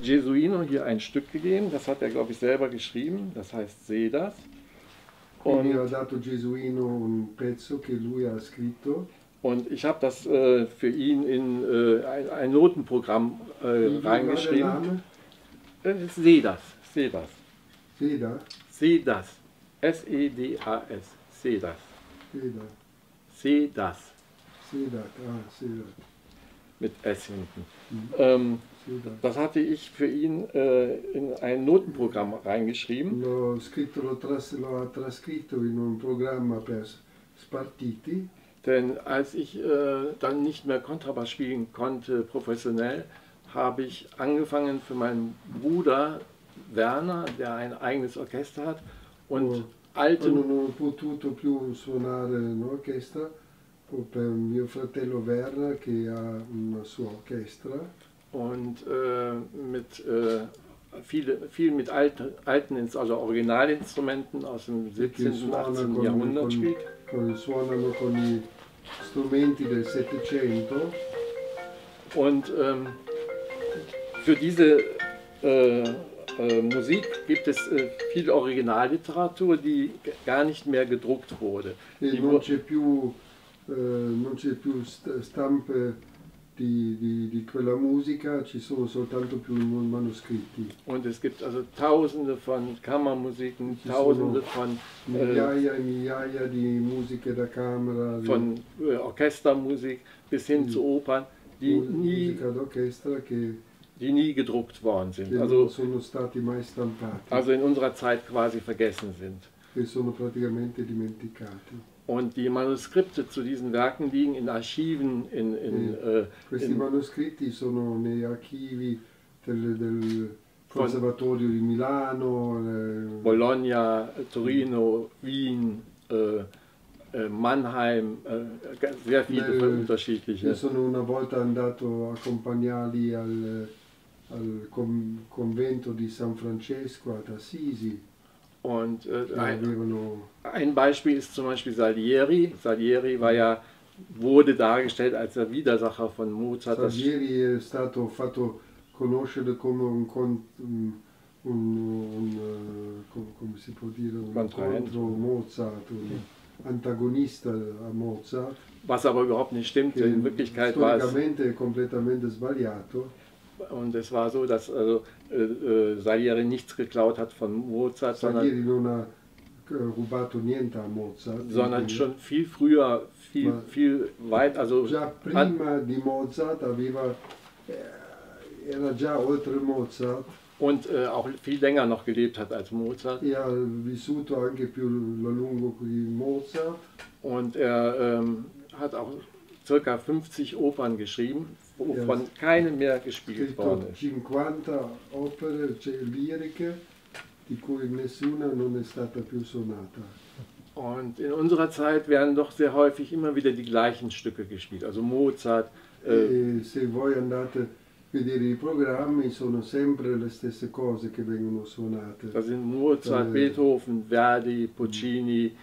Gesuino hier ein Stück gegeben, das hat er, glaube ich, selber geschrieben, das heißt Seh das. Quindi ho dato Gesuino un pezzo che lui ha scritto. Und ich habe das für ihn in ein Notenprogramm reingeschrieben. Seh das, seh das. Seh das? Seh das. S-E-D-A-S. Seh das. Seh das. Seh das, ah, seh das. Mit S hinten. Das hatte ich für ihn in ein Notenprogramm reingeschrieben. L'ho trascritto in un programma per spartiti. Denn als ich dann nicht mehr Kontrabass spielen konnte, professionell, habe ich angefangen für meinen Bruder Werner, der ein eigenes Orchester hat, und alte... Non ho potuto più suonare in orchestra per mio fratello Werner che ha una sua orchestra. Und viel mit alten also Originalinstrumenten aus dem 17. und 18. Jahrhundert spielt. Suonano con gli strumenti del Settecento. Und für diese Musik gibt es viel Originalliteratur, die gar nicht mehr gedruckt wurde. Non c'è più stampe di quella musica, ci sono soltanto più manoscritti. Und es gibt also tausende von Kammermusiken, tausende von migliaia e migliaia di musiche da camera, von Orchestermusik bis hin zu Opern, die nie gedruckt worden sind, also sono stati mai stampati, also in unserer Zeit quasi vergessen sind. Che sono praticamente dimenticati. Und die Manuskripte zu diesen Werken liegen in Archiven questi manoscritti sono nei archivi del Conservatorio di Milano, Bologna, Torino, Wien, Mannheim, sehr viele unterschiedliche. Io sono una volta andato a accompagnarli al convento di San Francesco ad Assisi. Und ein Beispiel ist zum Beispiel Salieri. Salieri wurde dargestellt als der Widersacher von Mozart. Salieri è stato fatto conoscere come come si può dire, un contro Mozart, un antagonista a Mozart. Was aber überhaupt nicht stimmt, in Wirklichkeit war es completamente sbagliato. Und es war so, dass Salieri nichts geklaut hat von Mozart, sondern schon viel früher, viel weit, also già prima di Mozart era già oltre Mozart. Und auch viel länger noch gelebt hat als Mozart. E ha vissuto anche più a lungo di Mozart. Und er hat auch ca. 50 Opern geschrieben, wovon keine mehr gespielt worden ist. 50 opere liriche, di cui nessuna non è stata più suonata. Und in unserer Zeit werden doch sehr häufig immer wieder die gleichen Stücke gespielt, also Mozart. Se voi andate a vedere i programmi, sono sempre le stesse cose che vengono suonate. Da sind Mozart, Beethoven, Verdi, Puccini,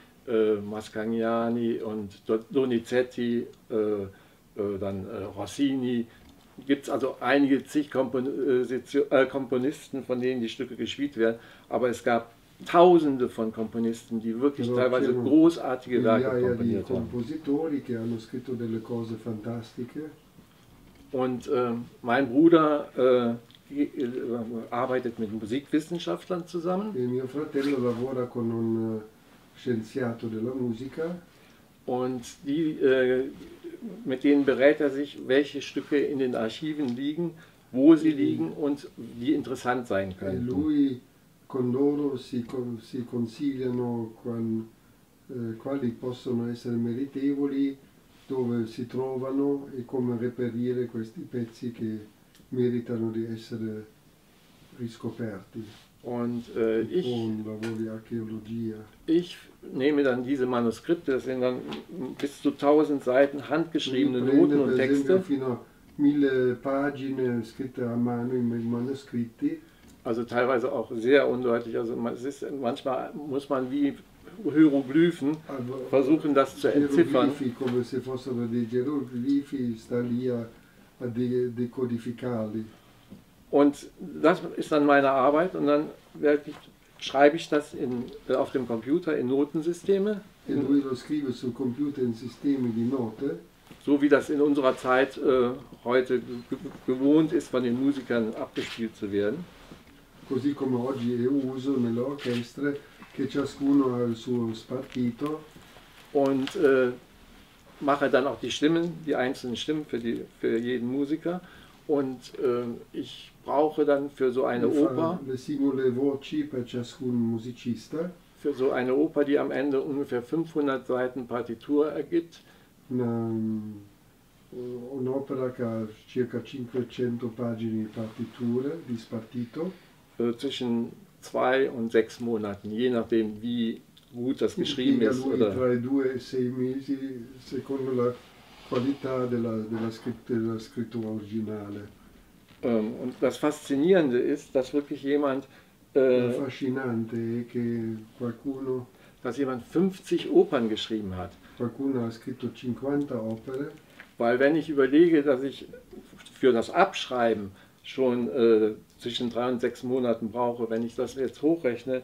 Mascagni und Donizetti, dann Rossini. Gibt es also einige zig Komponisten, von denen die Stücke gespielt werden, aber es gab Tausende von Komponisten, die wirklich teilweise großartige Werke komponiert haben. Compositori che hanno scritto delle cose fantastiche. Und mein Bruder arbeitet mit Musikwissenschaftlern zusammen. Mio fratello lavora con un scienziato della musica. Und mit denen berät er sich, welche Stücke in den Archiven liegen, wo sie liegen und die interessant sein können. Lui con loro si consigliano quali possono essere meritevoli, dove si trovano e come reperire questi pezzi che meritano di essere riscoperti. Und lavori archeologia. Ich nehme dann diese Manuskripte, das sind dann bis zu 1000 Seiten handgeschriebene Noten und Texte. Fino a 1000 pagine scritte a mano in manoscritti. Also teilweise auch sehr undeutlich. Also manchmal muss man wie Hieroglyphen versuchen, das zu entziffern. Come se fossero dei geroglifi, sta lì a decodificarli. Und das ist dann meine Arbeit und dann schreibe ich das auf dem Computer in Notensysteme. E lui lo scrive sul computer in sistemi di note, So wie das in unserer Zeit heute gewohnt ist, von den Musikern abgespielt zu werden. così come oggi è uso nelle orchestre che ciascuno ha il suo spartito. Und mache dann auch die Stimmen, die einzelnen Stimmen für jeden Musiker. Und ich brauche dann für so eine Oper, Le singole voci per ciascun musicista. für so eine Oper, die am Ende ungefähr 500 Seiten Partitur ergibt, Un'opera che ha circa 500 pagine di partiture, di spartito. zwischen 2 und 6 Monaten, je nachdem wie gut das geschrieben Impiega ist. lui Oder tra i 2 e i 6 mesi secondo la qualità della scrittura originale. Und das Faszinierende ist, dass wirklich jemand, Affascinante è che dass jemand 50 Opern geschrieben hat. qualcuno ha scritto 50 opere. Weil wenn ich überlege, dass ich für das Abschreiben schon zwischen 3 und 6 Monaten brauche, wenn ich das jetzt hochrechne,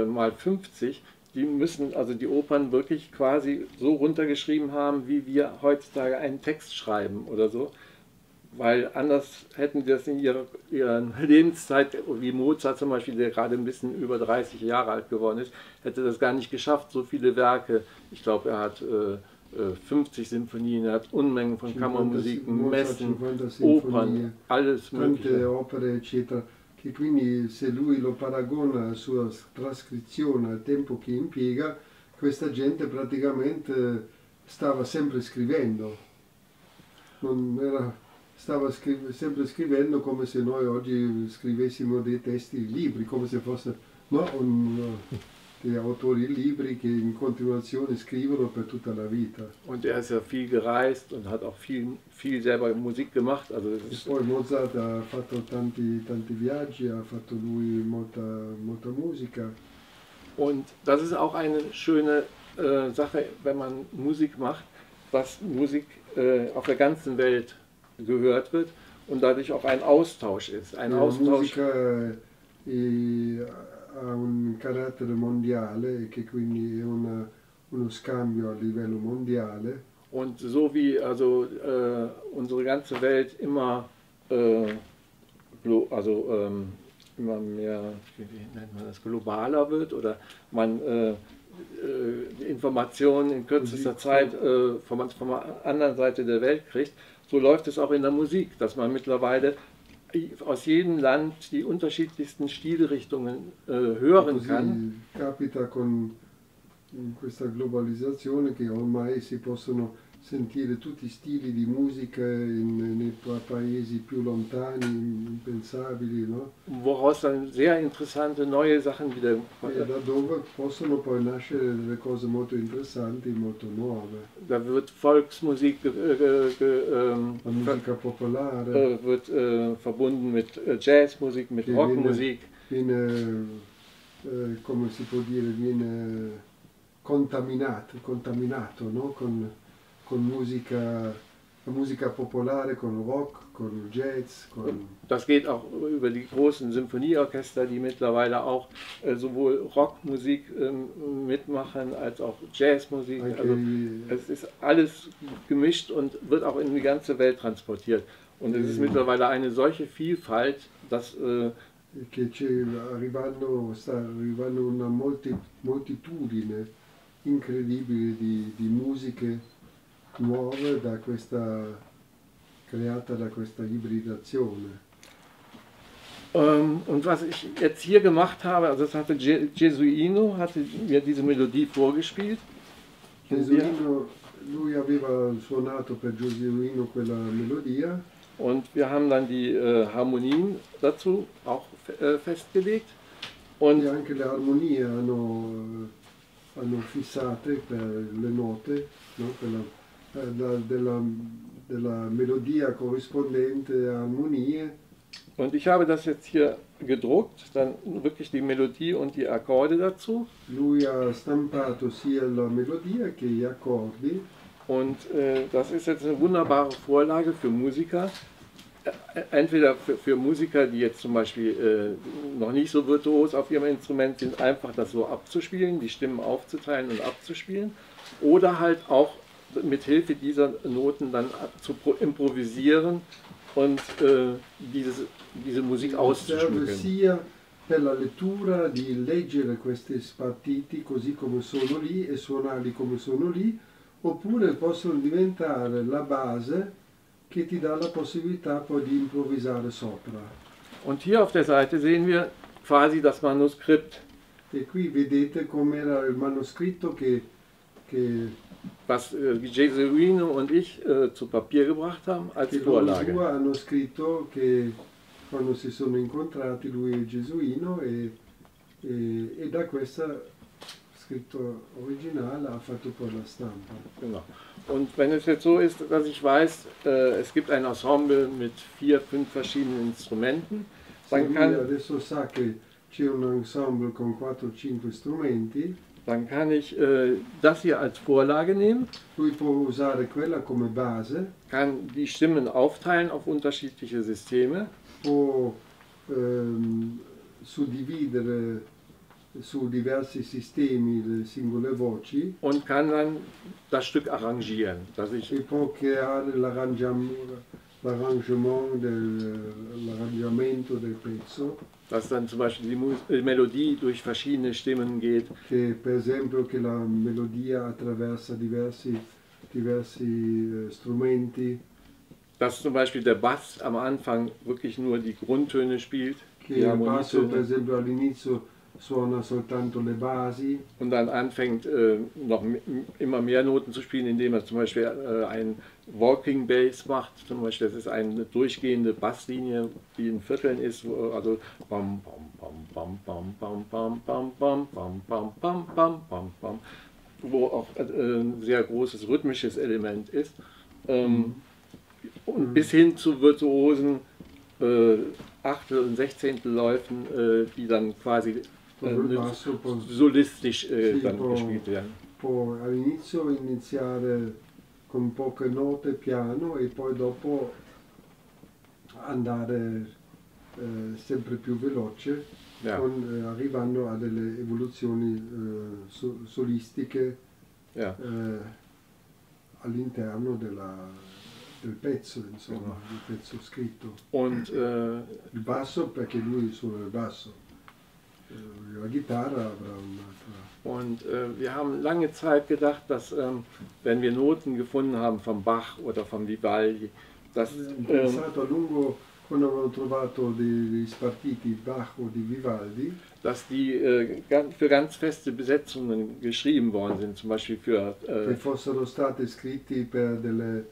mal 50, die müssen also die Opern wirklich quasi so runtergeschrieben haben, wie wir heutzutage einen Text schreiben oder so. Weil anders hätten die das in ihrer Lebenszeit, wie Mozart zum Beispiel, der gerade ein bisschen über 30 Jahre alt geworden ist, hätte das gar nicht geschafft, so viele Werke. Ich glaube, er hat 50 Sinfonien, er hat Unmengen von Kammermusiken, Messen, Opern, alles tante Mögliche. opere eccetera, che quindi se lui lo paragona alla sua trascrizione al tempo che impiega, questa gente praticamente stava sempre scrivendo, sempre scrivendo come se noi oggi scrivessimo dei testi libri, come se fosse degli autori libri che in continuazione scrivono per tutta la vita. Und er ist ja viel gereist und hat auch viel selber Musik gemacht. Also das E ist, poi Mozart ha fatto tanti viaggi, ha fatto lui molta musica. und das ist auch eine schöne Sache, wenn man Musik macht, dass Musik auf der ganzen Welt gehört wird und dadurch auch ein Austausch ist. Ein La Austausch, musica ha un carattere mondiale e che quindi è uno scambio a livello mondiale. und so wie also unsere ganze Welt immer, immer mehr, wie nennt man das, globaler wird oder man Informationen in kürzester Zeit von der anderen Seite der Welt kriegt, so läuft es auch in der Musik, dass man mittlerweile aus jedem Land die unterschiedlichsten Stilrichtungen hören kann. Così capita con questa globalizzazione che ormai si possono sentire tutti i stili di musica nei paesi più lontani, impensabili, no? Woraus dann sehr interessante neue Sachen wieder. E da dove possono poi nascere delle cose molto interessanti, molto nuove. Da wird Volksmusik La musica popolare wird verbunden mit Jazzmusik, mit che Rockmusik. viene come si può dire, viene contaminato, no? Con musica, la musica popolare, con rock, con jazz. Das geht auch über die großen Symphonieorchester, die mittlerweile auch sowohl Rockmusik mitmachen als auch Jazzmusik. Also es ist alles gemischt und wird auch in die ganze Welt transportiert. Und es ist mittlerweile eine solche Vielfalt, dass che sta arrivando una moltitudine incredibile di musiche nuove creata da questa ibridazione. Und was ich jetzt hier gemacht habe, also das hatte Gesuino, hatte mir diese Melodie vorgespielt. Gesuino, lui aveva suonato per Gesuino quella melodia. Und wir haben dann die Harmonien dazu auch festgelegt. Und E anche le armonie hanno fissate per le note, no? della melodia corrispondente a armonie. Und ich habe das jetzt hier gedruckt, dann wirklich die Melodie und die Akkorde dazu. Lui ha stampato sia la melodia che gli accordi. Und das ist jetzt eine wunderbare Vorlage für Musiker, entweder für Musiker, die jetzt zum Beispiel noch nicht so virtuos auf ihrem Instrument sind, einfach das so abzuspielen, die Stimmen aufzuteilen und abzuspielen, oder halt auch mit Hilfe dieser Noten dann zu improvisieren und diese Musik auszuschmücken. Sia per la lettura di leggere questi spartiti così come sono lì e suonarli come sono lì, oppure possono diventare la base che ti dà la possibilità poi di improvvisare sopra. Und hier auf der Seite sehen wir quasi das Manuskript. E qui vedete com'era il manoscritto was Gesuino und ich zu Papier gebracht haben als Vorlage. Loro hanno scritto che quando si sono incontrati lui e Gesuino e da questa scritto originale ha fatto poi la stampa. Genau. Und wenn es jetzt so ist, dass ich weiß, es gibt ein Ensemble mit 4, 5 verschiedenen Instrumenten, dann kann, adesso sa che c'è un ensemble con 4 o 5 strumenti. Dann kann ich das hier als Vorlage nehmen. Lui può usare quella come base. Kann die Stimmen aufteilen auf unterschiedliche Systeme. Può suddividere su diversi sistemi le singole voci. Und kann dann das Stück arrangieren. Dass ich e può creare l'arrangiamento del pezzo. Dass dann zum Beispiel die Melodie durch verschiedene Stimmen geht. Che per esempio che la melodia attraversa diversi strumenti. Dass zum Beispiel der Bass am Anfang wirklich nur die Grundtöne spielt. Che il basso per esempio all'inizio suona soltanto le basi. Und dann anfängt noch immer mehr Noten zu spielen, indem er zum Beispiel ein Walking Bass macht. Zum Beispiel, das ist eine durchgehende Basslinie, die in Vierteln ist, also bam bam bam bam bam bam bam bam bam bam bam bam bam, wo auch ein sehr großes rhythmisches Element ist. Und bis hin zu virtuosen Achtel- und Sechzehntelläufen, die dann quasi solistisch dann gespielt werden. Può all'inizio iniziare con poche note piano e poi dopo andare sempre più veloce, Ja. arrivando a delle evoluzioni solistiche Ja. all'interno del pezzo, insomma, del pezzo scritto. Und il basso perché lui suona il basso. La chitarra avrà un'altra. Und wir haben lange Zeit gedacht, dass wenn wir Noten gefunden haben von Bach oder von Vivaldi, dass pensato a lungo quando avevo trovato degli spartiti Bach o di Vivaldi, dass die für ganz feste Besetzungen geschrieben worden sind, zum Beispiel für che fossero state scritti per delle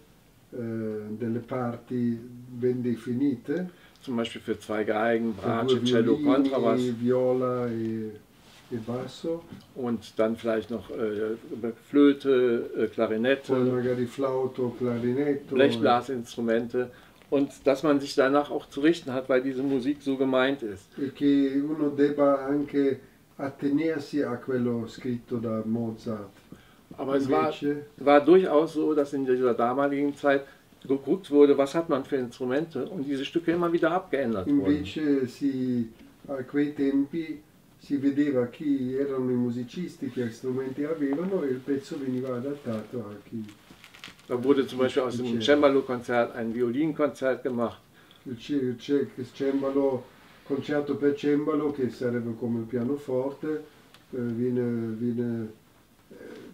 parti ben definite. Zum Beispiel für 2 Geigen, Bratsche, Cello, Kontrabass, Viola e Basso. Und dann vielleicht noch Flöte, Klarinette, Poi magari flauto, clarinetto, Blechblasinstrumente. Und dass man sich danach auch zu richten hat, weil diese Musik so gemeint ist. E che uno debba anche attenersi a quello scritto da Mozart. Aber es war durchaus so, dass in dieser damaligen Zeit geguckt wurde, was hat man für Instrumente, und diese Stücke immer wieder abgeändert wurden. Invece a quei tempi si vedeva chi erano i musicisti, che strumenti avevano e il pezzo veniva adattato a chi. Da wurde zum Beispiel aus dem Cembalo-Konzert ein Violinkonzert gemacht. Il cembalo, concerto per cembalo, che sarebbe come il pianoforte, viene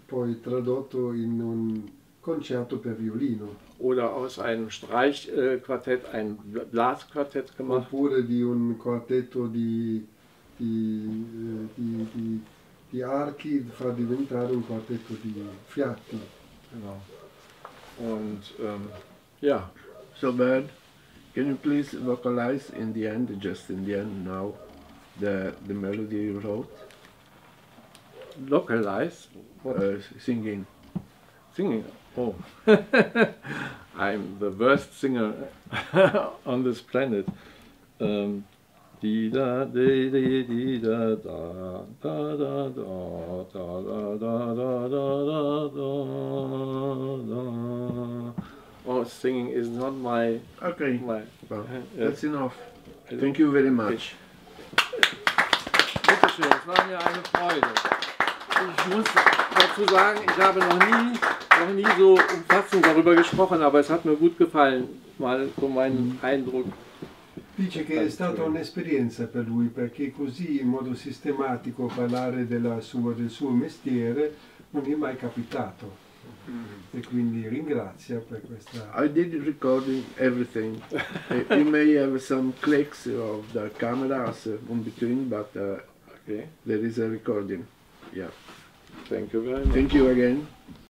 poi tradotto in un concerto per violino. Oder aus einem Streichquartett ein Blasquartett gemacht. Oppure di un quartetto di archi fa diventare un quartetto di fiati. Genau. Und ja. So Bernd, can you please vocalize in the end, just in the end now, the melody you wrote? Localize? Singing. Singing? Oh. I'm the worst singer on this planet. Di da di di di da da da da da da da da da da da da. or singing is not my... Okay, my well, yeah. that's enough. Thank you very much. Bitte schön, es war mir eine Freude. Ich muss dazu sagen, ich habe noch nie so umfassend darüber gesprochen, aber es hat mir gut gefallen, mal so meinen Eindruck. Dice che è stata un'esperienza per lui, perché così in modo sistematico parlare del suo mestiere non gli è mai capitato. E quindi ringrazia per questa... I did recording everything. You may have some clicks of the cameras in between, but Okay, there is a recording. Yeah. thank you very much. Thank you again.